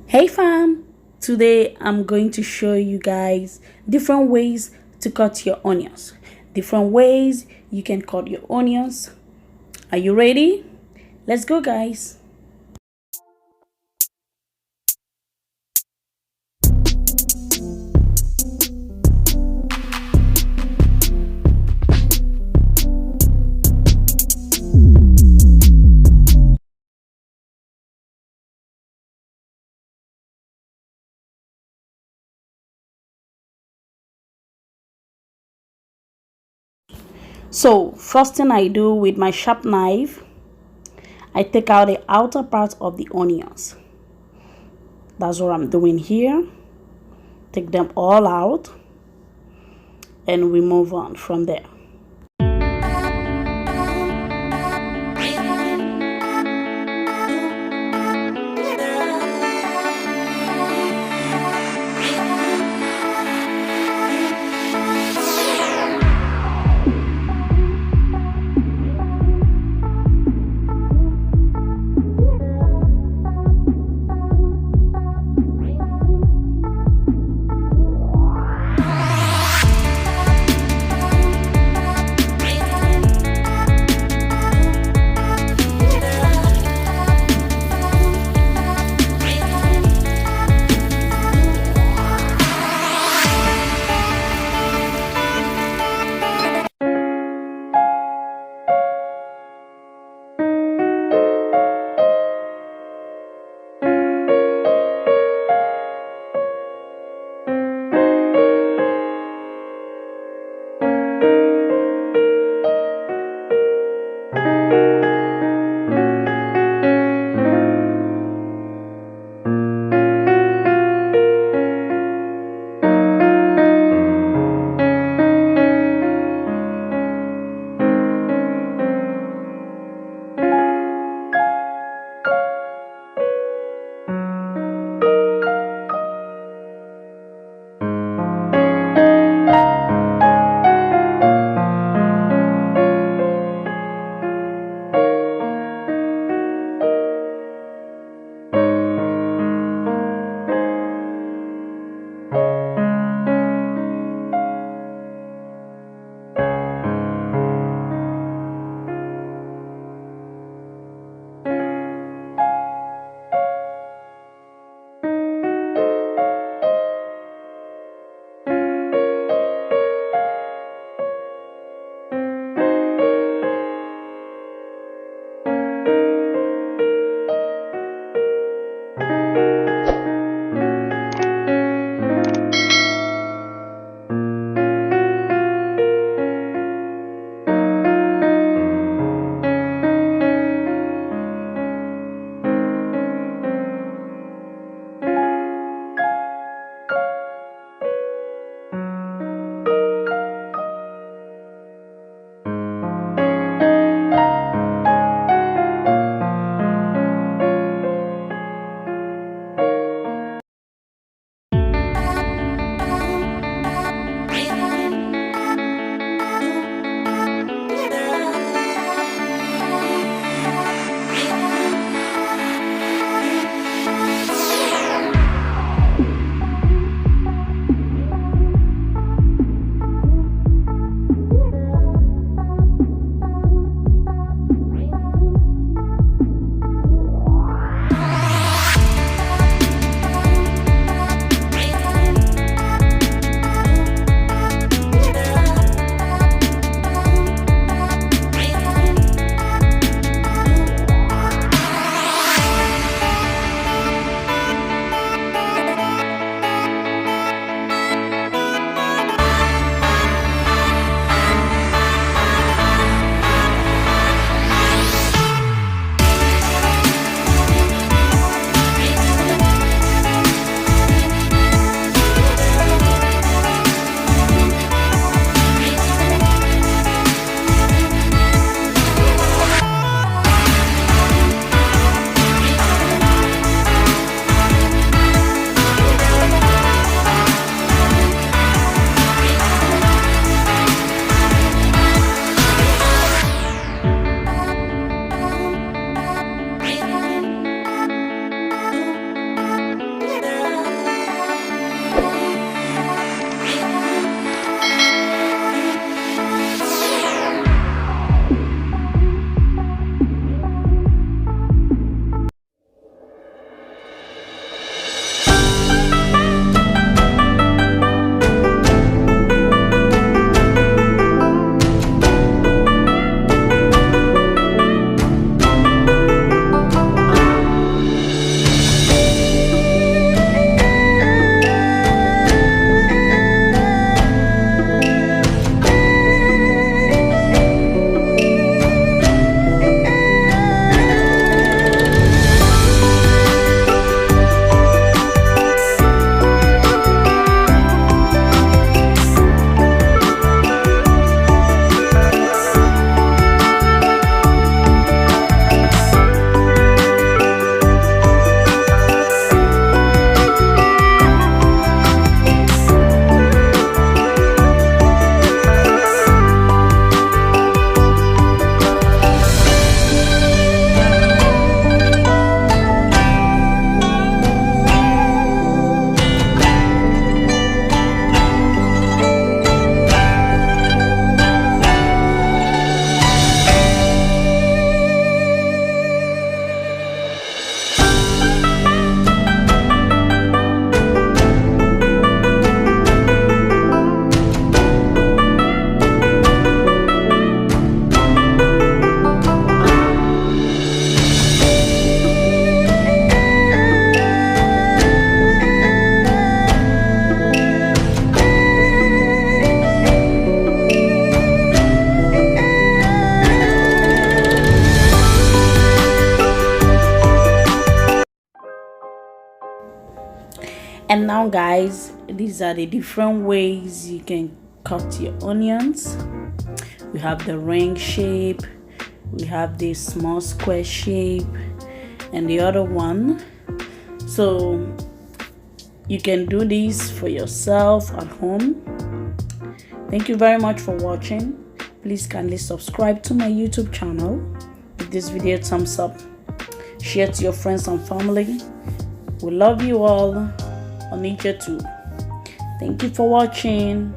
Hey fam, today I'm going to show you guys different ways to cut your onions. Different ways you can cut your onions. Are you ready? Let's go guys. So first thing I do with my sharp knife, I take out the outer part of the onions. That's what I'm doing here. Take them all out and we move on from there. And now guys, these are the different ways you can cut your onions. We have the ring shape, we have the small square shape, and the other one. So you can do this for yourself at home. Thank you very much for watching. Please kindly subscribe to my YouTube channel. Give this video a thumbs up. Share to your friends and family. We love you all on nature too. Thank you for watching.